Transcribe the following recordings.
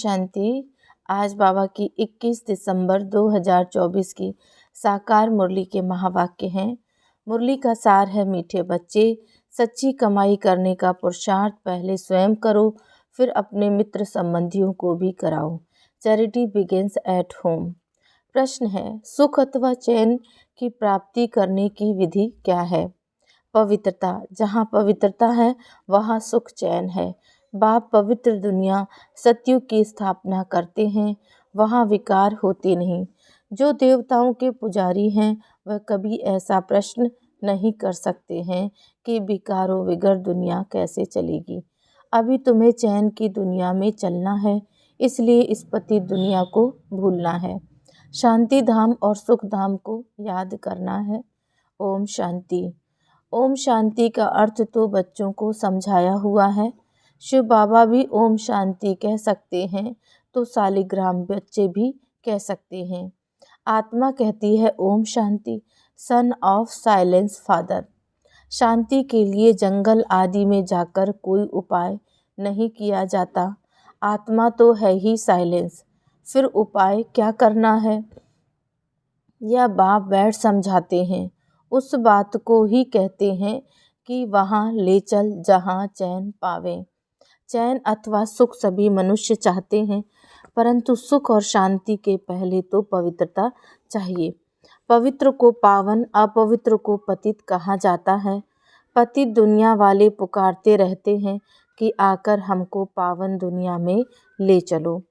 शांति। आज बाबा की 21 दिसंबर 2024 की साकार मुरली के महावाक्य हैं। मुरली का सार है, मीठे बच्चे, सच्ची कमाई करने का पुरुषार्थ पहले स्वयं करो, फिर अपने मित्र संबंधियों को भी कराओ। Charity begins at home. प्रश्न है, सुख अथवा चैन की प्राप्ति करने की विधि क्या है? पवित्रता। जहाँ पवित्रता है वहाँ सुख चैन है। बाप पवित्र दुनिया सतयुग की स्थापना करते हैं, वहाँ विकार होते नहीं। जो देवताओं के पुजारी हैं वह कभी ऐसा प्रश्न नहीं कर सकते हैं कि विकारों बिगर दुनिया कैसे चलेगी। अभी तुम्हें चैन की दुनिया में चलना है, इसलिए इस पतित दुनिया को भूलना है। शांति धाम और सुख धाम को याद करना है। ओम शांति। ओम शांति का अर्थ तो बच्चों को समझाया हुआ है। शिव बाबा भी ओम शांति कह सकते हैं, तो सालिग्राम बच्चे भी कह सकते हैं। आत्मा कहती है Om Shanti, son of silence father. शांति के लिए जंगल आदि में जाकर कोई उपाय नहीं किया जाता। आत्मा तो है ही साइलेंस, फिर उपाय क्या करना है? यह बाप बैठ समझाते हैं। उस बात को ही कहते हैं कि वहाँ ले चल जहाँ चैन पावे। चैन अथवा सुख सभी मनुष्य चाहते हैं, परंतु सुख और शांति के पहले तो पवित्रता चाहिए। पवित्र को पावन, अपवित्र को पतित कहा जाता है। पतित दुनिया वाले पुकारते रहते हैं कि आकर हमको पावन दुनिया में ले चलो।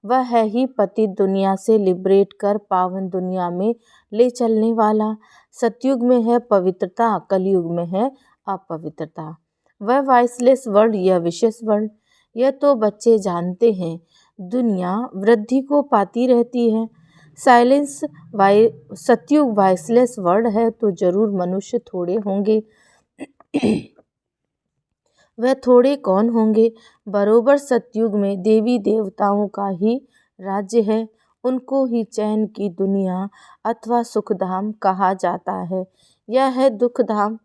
वह है ही पतित दुनिया से लिबरेट कर पावन दुनिया में ले चलने वाला। सतयुग में है पवित्रता, कलयुग में है अपवित्रता। वह वाइसलेस वर्ल्ड, यह विशेष वर्ल्ड, यह तो बच्चे जानते हैं। दुनिया वृद्धि को पाती रहती है। साइलेंस सतयुग वाइसलेस वर्ल्ड है, तो जरूर मनुष्य थोड़े होंगे। वह थोड़े कौन होंगे? बरोबर सतयुग में देवी देवताओं का ही राज्य है। उनको ही चैन की दुनिया अथवा सुखधाम कहा जाता है। यह है दुखधाम।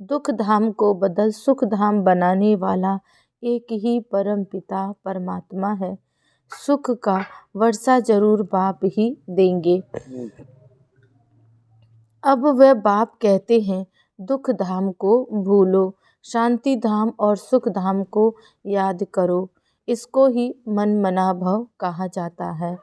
दुखधाम को बदल सुखधाम बनाने वाला एक ही परम पिता परमात्मा है। सुख का वर्षा जरूर बाप ही देंगे। अब वह बाप कहते हैं, दुख धाम को भूलो, शांति धाम और सुख धाम को याद करो। इसको ही मन मना भव कहा जाता है।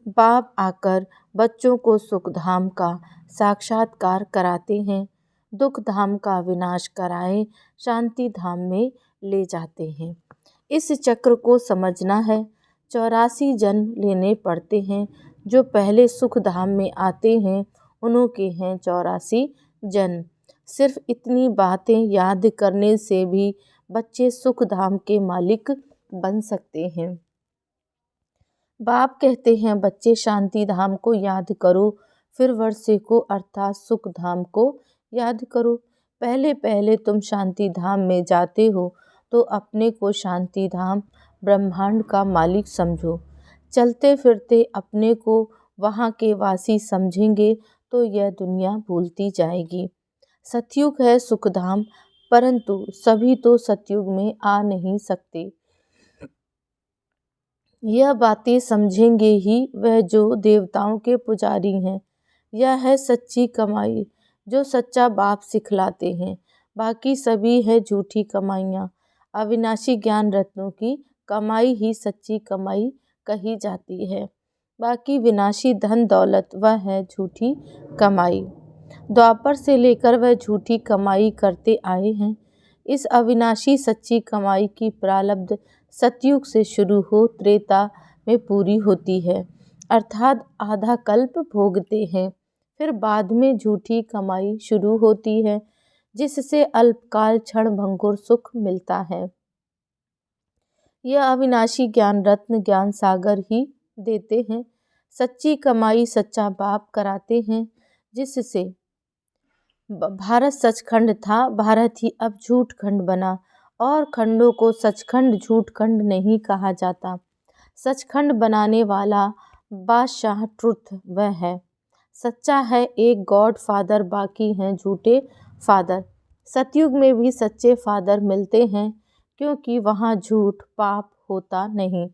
बाप आकर बच्चों को सुख धाम का साक्षात्कार कराते हैं, दुख धाम का विनाश कराए शांति धाम में ले जाते हैं। इस चक्र को समझना है। 84 जन्म लेने पड़ते हैं। जो पहले सुख धाम में आते हैं उन्हों के हैं 84 जन्म। सिर्फ इतनी बातें याद करने से भी बच्चे सुख धाम के मालिक बन सकते हैं। बाप कहते हैं, बच्चे शांति धाम को याद करो, फिर वर्षे को अर्थात सुख धाम को याद करो। पहले पहले तुम शांति धाम में जाते हो तो अपने को शांति धाम ब्रह्मांड का मालिक समझो। चलते फिरते अपने को वहाँ के वासी समझेंगे तो यह दुनिया भूलती जाएगी। सतयुग है सुखधाम, परंतु सभी तो सतयुग में आ नहीं सकते। यह बातें समझेंगे ही वह जो देवताओं के पुजारी हैं। यह है सच्ची कमाई जो सच्चा बाप सिखलाते हैं। बाकी सभी है झूठी कमाइयाँ। अविनाशी ज्ञान रत्नों की कमाई ही सच्ची कमाई कही जाती है। बाकी विनाशी धन दौलत वह है झूठी कमाई। द्वापर से लेकर वह झूठी कमाई करते आए हैं। इस अविनाशी सच्ची कमाई की प्रारब्ध सतयुग से शुरू हो त्रेता में पूरी होती है, अर्थात आधा कल्प भोगते हैं। फिर बाद में झूठी कमाई शुरू होती है, जिससे अल्पकाल क्षण भंगुर सुख मिलता है। यह अविनाशी ज्ञान रत्न ज्ञान सागर ही देते हैं। सच्ची कमाई सच्चा बाप कराते हैं, जिससे भारत सचखंड था, भारत ही अब झूठ खंड बना। और खंडों को सचखंड झूठ खंड नहीं कहा जाता। सचखंड बनाने वाला बादशाह ट्रुथ वह है। सच्चा है एक गॉड फादर, बाकी हैं झूठे फादर। सतयुग में भी सच्चे फादर मिलते हैं, क्योंकि वहाँ झूठ पाप होता नहीं।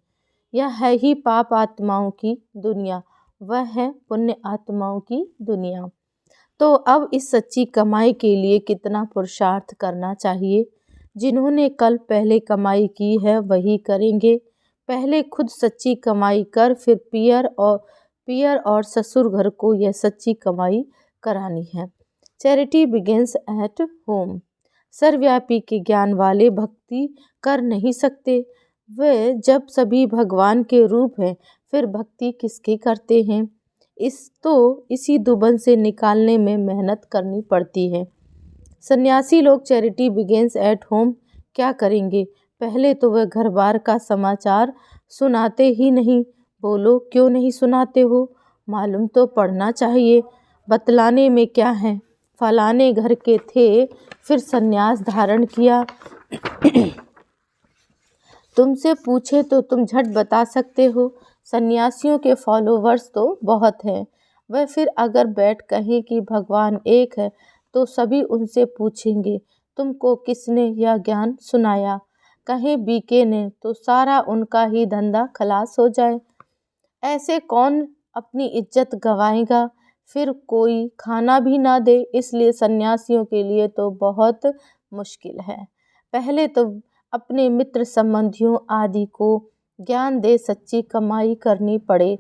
यह है ही पाप आत्माओं की दुनिया, वह है पुण्य आत्माओं की दुनिया। तो अब इस सच्ची कमाई के लिए कितना पुरुषार्थ करना चाहिए। जिन्होंने कल पहले कमाई की है वही करेंगे। पहले खुद सच्ची कमाई कर फिर पियर और ससुर घर को यह सच्ची कमाई करानी है। Charity begins at home. सर्वव्यापी के ज्ञान वाले भक्ति कर नहीं सकते। वे जब सभी भगवान के रूप हैं फिर भक्ति किसकी करते हैं। इसी दुबन से निकालने में मेहनत करनी पड़ती है। सन्यासी लोग चैरिटी बिगिंस एट होम क्या करेंगे। पहले तो वह घर बार का समाचार सुनाते ही नहीं। बोलो क्यों नहीं सुनाते हो, मालूम तो पड़ना चाहिए। बतलाने में क्या है, फलाने घर के थे फिर सन्यास धारण किया। तुमसे पूछे तो तुम झट बता सकते हो। सन्यासियों के फॉलोवर्स तो बहुत हैं। वह फिर अगर बैठ कहें कि भगवान एक है तो सभी उनसे पूछेंगे तुमको किसने यह ज्ञान सुनाया। कहें बीके ने तो सारा उनका ही धंधा खलास हो जाए। ऐसे कौन अपनी इज्जत गंवाएगा, फिर कोई खाना भी ना दे। इसलिए सन्यासियों के लिए तो बहुत मुश्किल है। पहले तो अपने मित्र संबंधियों आदि को ज्ञान दे सच्ची कमाई करनी पड़े,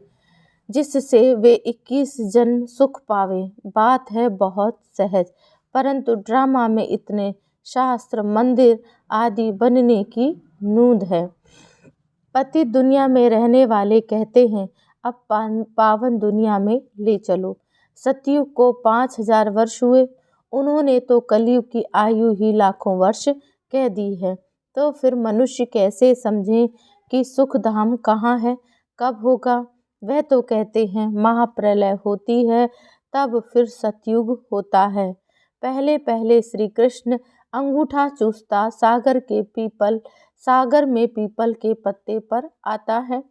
जिससे वे 21 जन्म सुख पावे। बात है बहुत सहज, परंतु ड्रामा में इतने शास्त्र मंदिर आदि बनने की नूंद है। पति दुनिया में रहने वाले कहते हैं अब पावन दुनिया में ले चलो। सतयुग को 5000 वर्ष हुए, उन्होंने तो कलयुग की आयु ही लाखों वर्ष कह दी है। तो फिर मनुष्य कैसे समझें कि सुख धाम कहाँ है, कब होगा। वह तो कहते हैं महाप्रलय होती है तब फिर सतयुग होता है। पहले पहले श्री कृष्ण अंगूठा चूसता सागर में पीपल के पत्ते पर आता है।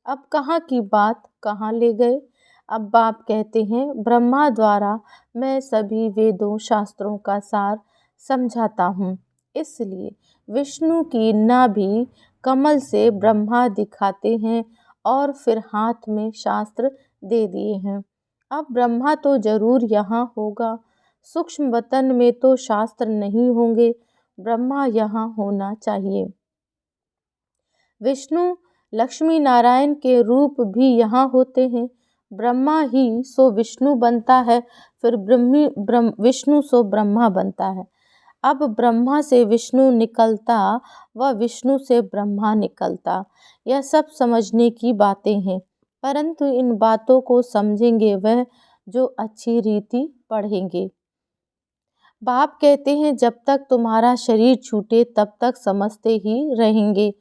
अब कहाँ की बात कहाँ ले गए। अब बाप कहते हैं ब्रह्मा द्वारा मैं सभी वेदों शास्त्रों का सार समझाता हूँ। इसलिए विष्णु की नाभि कमल से ब्रह्मा दिखाते हैं और फिर हाथ में शास्त्र दे दिए हैं। अब ब्रह्मा तो जरूर यहाँ होगा। सूक्ष्म वतन में तो शास्त्र नहीं होंगे, ब्रह्मा यहाँ होना चाहिए। विष्णु लक्ष्मी नारायण के रूप भी यहाँ होते हैं। ब्रह्मा ही सो विष्णु बनता है, फिर विष्णु सो ब्रह्मा बनता है। अब ब्रह्मा से विष्णु निकलता व विष्णु से ब्रह्मा निकलता, यह सब समझने की बातें हैं। परंतु इन बातों को समझेंगे वह जो अच्छी रीति पढ़ेंगे। बाप कहते हैं जब तक तुम्हारा शरीर छूटे तब तक समझते ही रहेंगे।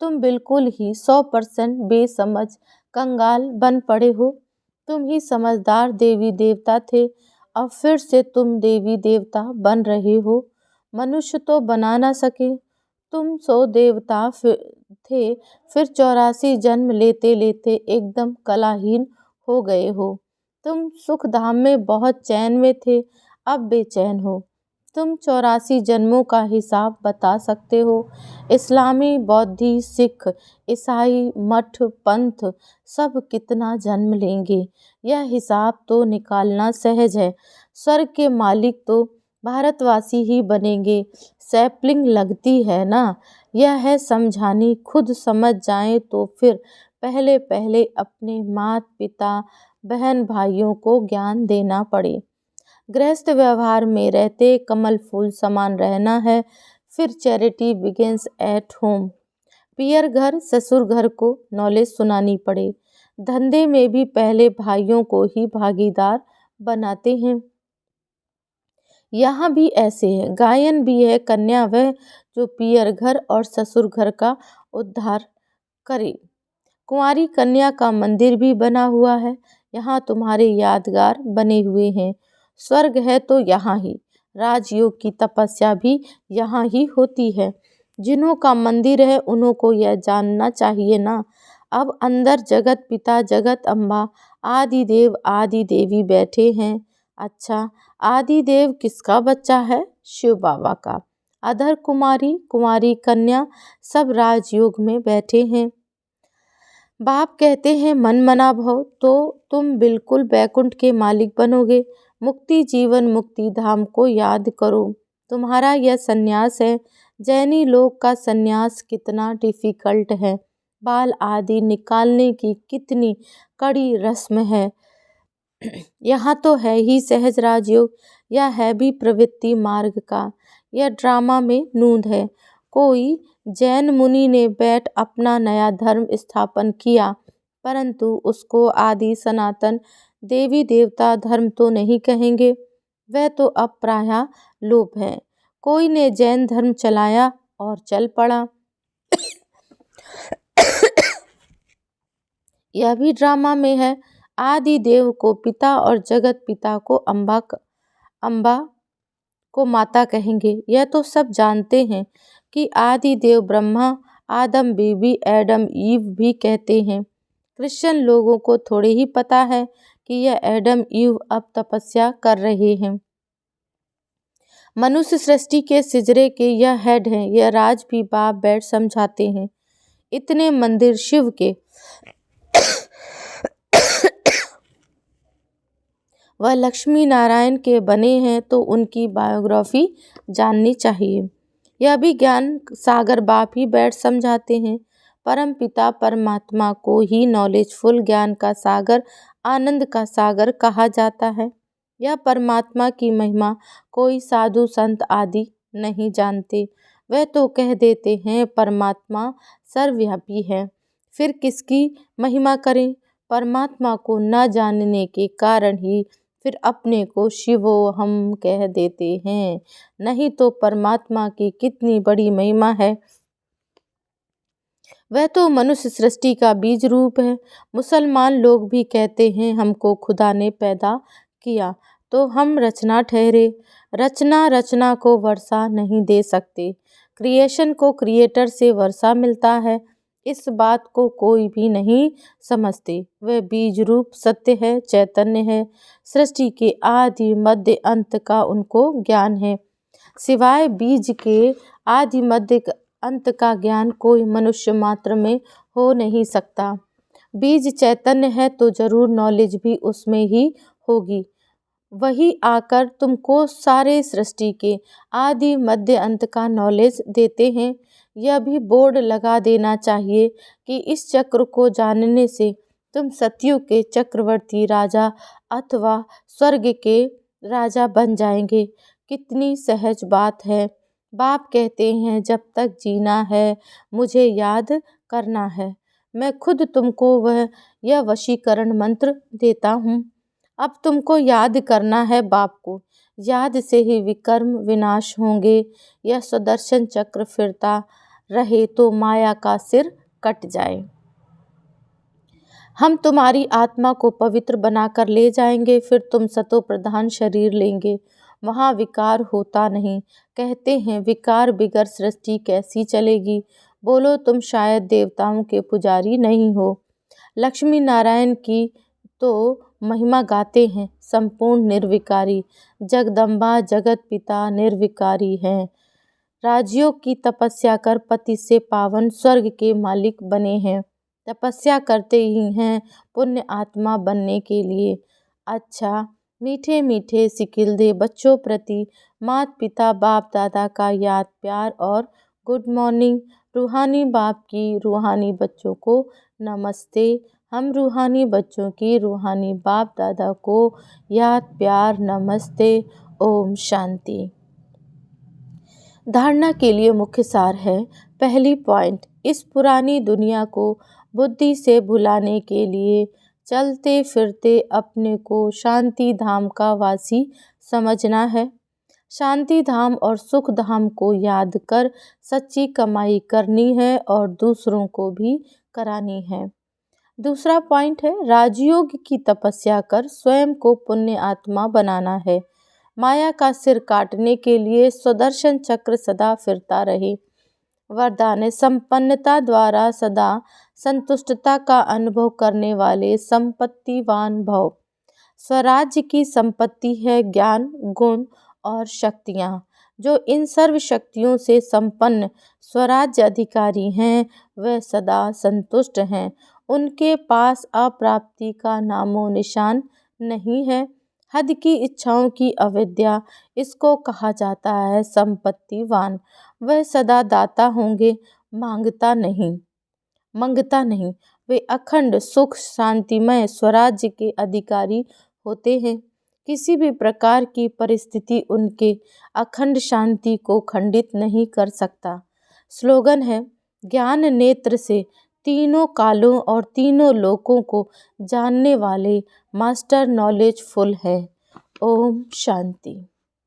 तुम बिल्कुल ही 100% बेसमझ कंगाल बन पड़े हो। तुम ही समझदार देवी देवता थे, अब फिर से तुम देवी देवता बन रहे हो। मनुष्य तो बना ना सके, तुम सो देवता थे, फिर 84 जन्म लेते लेते एकदम कलाहीन हो गए हो। तुम सुख धाम में बहुत चैन में थे, अब बेचैन हो। तुम 84 जन्मों का हिसाब बता सकते हो। इस्लामी, बौद्धि, सिख, ईसाई, मठ, पंथ सब कितना जन्म लेंगे, यह हिसाब तो निकालना सहज है। स्वर्ग के मालिक तो भारतवासी ही बनेंगे। सैपलिंग लगती है ना, यह है समझानी। खुद समझ जाएं तो फिर पहले पहले अपने माता पिता बहन भाइयों को ज्ञान देना पड़े। गृहस्थ व्यवहार में रहते कमल फूल समान रहना है। फिर चैरिटी बिगिंस एट होम। पियर घर ससुर घर को नॉलेज सुनानी पड़े। धंधे में भी पहले भाइयों को ही भागीदार बनाते हैं। यहाँ भी ऐसे है। गायन भी है कन्या वह जो पियर घर और ससुर घर का उद्धार करे। कुंवारी कन्या का मंदिर भी बना हुआ है, यहाँ तुम्हारे यादगार बने हुए हैं। स्वर्ग है तो यहाँ ही, राजयोग की तपस्या भी यहाँ ही होती है। जिन्हों का मंदिर है उन्हों को यह जानना चाहिए ना। अब अंदर जगत पिता जगत अम्बा आदि देव आदि देवी बैठे हैं। अच्छा, आदि देव किसका बच्चा है? शिव बाबा का। अधर कुमारी, कुमारी कन्या सब राजयोग में बैठे हैं। बाप कहते हैं मन मना भव, तो तुम बिल्कुल बैकुंठ के मालिक बनोगे। मुक्ति जीवन मुक्ति धाम को याद करो, तुम्हारा यह सन्यास है। जैनी लोग का सन्यास कितना डिफिकल्ट है, बाल आदि निकालने की कितनी कड़ी रस्म है। यहाँ तो है ही सहज राजयोग, यह है भी प्रवृत्ति मार्ग का। यह ड्रामा में नूंद है। कोई जैन मुनि ने बैठ अपना नया धर्म स्थापन किया, परंतु उसको आदि सनातन देवी देवता धर्म तो नहीं कहेंगे, वह तो अब प्रायः लोप है। कोई ने जैन धर्म चलाया और चल पड़ा, यह भी ड्रामा में है। आदि देव को पिता और जगत पिता को अम्बा को माता कहेंगे। यह तो सब जानते हैं कि आदि देव ब्रह्मा, आदम बेबी एडम ईव भी कहते हैं। क्रिश्चियन लोगों को थोड़े ही पता है कि यह एडम ईव अब तपस्या कर रहे हैं। मनुष्य सृष्टि के सिजरे के यह हेड हैं। यह राज भी बाप बैठ समझाते हैं। इतने मंदिर शिव के वह लक्ष्मी नारायण के बने हैं, तो उनकी बायोग्राफी जाननी चाहिए। यह भी ज्ञान सागर बाप ही बैठ समझाते हैं। परम पिता परमात्मा को ही नॉलेजफुल ज्ञान का सागर, आनंद का सागर कहा जाता है। यह परमात्मा की महिमा कोई साधु संत आदि नहीं जानते। वह तो कह देते हैं परमात्मा सर्वव्यापी है, फिर किसकी महिमा करें। परमात्मा को न जानने के कारण ही फिर अपने को शिवोहम कह देते हैं, नहीं तो परमात्मा की कितनी बड़ी महिमा है। वह तो मनुष्य सृष्टि का बीज रूप है। मुसलमान लोग भी कहते हैं हमको खुदा ने पैदा किया, तो हम रचना ठहरे। रचना को वर्षा नहीं दे सकते। क्रिएशन को क्रिएटर से वर्षा मिलता है, इस बात को कोई भी नहीं समझते। वह बीज रूप सत्य है, चैतन्य है। सृष्टि के आदि मध्य अंत का उनको ज्ञान है। सिवाय बीज के आदि मध्य अंत का ज्ञान कोई मनुष्य मात्र में हो नहीं सकता। बीज चैतन्य है तो जरूर नॉलेज भी उसमें ही होगी। वही आकर तुमको सारे सृष्टि के आदि मध्य अंत का नॉलेज देते हैं। यह भी बोर्ड लगा देना चाहिए कि इस चक्र को जानने से तुम सतयुग के चक्रवर्ती राजा अथवा स्वर्ग के राजा बन जाएंगे। कितनी सहज बात है। बाप कहते हैं जब तक जीना है मुझे याद करना है। मैं खुद तुमको यह वशीकरण मंत्र देता हूँ। अब तुमको याद करना है बाप को। याद से ही विकर्म विनाश होंगे। यह सुदर्शन चक्र फिरता रहे तो माया का सिर कट जाए। हम तुम्हारी आत्मा को पवित्र बनाकर ले जाएंगे, फिर तुम सतो प्रधान शरीर लेंगे। वहाँ विकार होता नहीं। कहते हैं विकार बिगर सृष्टि कैसी चलेगी। बोलो तुम शायद देवताओं के पुजारी नहीं हो। लक्ष्मी नारायण की तो महिमा गाते हैं, संपूर्ण निर्विकारी। जगदम्बा जगत पिता निर्विकारी हैं। राजयोग की तपस्या कर पति से पावन स्वर्ग के मालिक बने हैं। तपस्या करते ही हैं पुण्य आत्मा बनने के लिए। अच्छा, मीठे मीठे सिकिलदे बच्चों प्रति माता पिता बाप दादा का याद प्यार और गुड मॉर्निंग। रूहानी बाप की रूहानी बच्चों को नमस्ते। हम रूहानी बच्चों की रूहानी बाप दादा को याद प्यार नमस्ते। ओम शांति। धारणा के लिए मुख्य सार है। पहली पॉइंट, इस पुरानी दुनिया को बुद्धि से भुलाने के लिए चलते फिरते अपने को शांति धाम का वासी समझना है। शांति धाम और सुख धाम को याद कर सच्ची कमाई करनी है और दूसरों को भी करानी है। दूसरा पॉइंट है, राजयोग की तपस्या कर स्वयं को पुण्य आत्मा बनाना है। माया का सिर काटने के लिए सुदर्शन चक्र सदा फिरता रहे। वरदान है, संपन्नता द्वारा सदा संतुष्टता का अनुभव करने वाले संपत्तिवान भव। स्वराज्य की संपत्ति है ज्ञान, गुण और शक्तियाँ। जो इन सर्व शक्तियों से संपन्न स्वराज्य अधिकारी हैं वे सदा संतुष्ट हैं। उनके पास अप्राप्ति का नामो निशान नहीं है। हद की इच्छाओं की अविद्या, इसको कहा जाता है संपत्तिवान। वह सदा दाता होंगे, मंगता नहीं। वे अखंड सुख शांतिमय स्वराज्य के अधिकारी होते हैं। किसी भी प्रकार की परिस्थिति उनके अखंड शांति को खंडित नहीं कर सकता। स्लोगन है, ज्ञान नेत्र से तीनों कालों और तीनों लोकों को जानने वाले मास्टर नॉलेजफुल है। ओम शांति।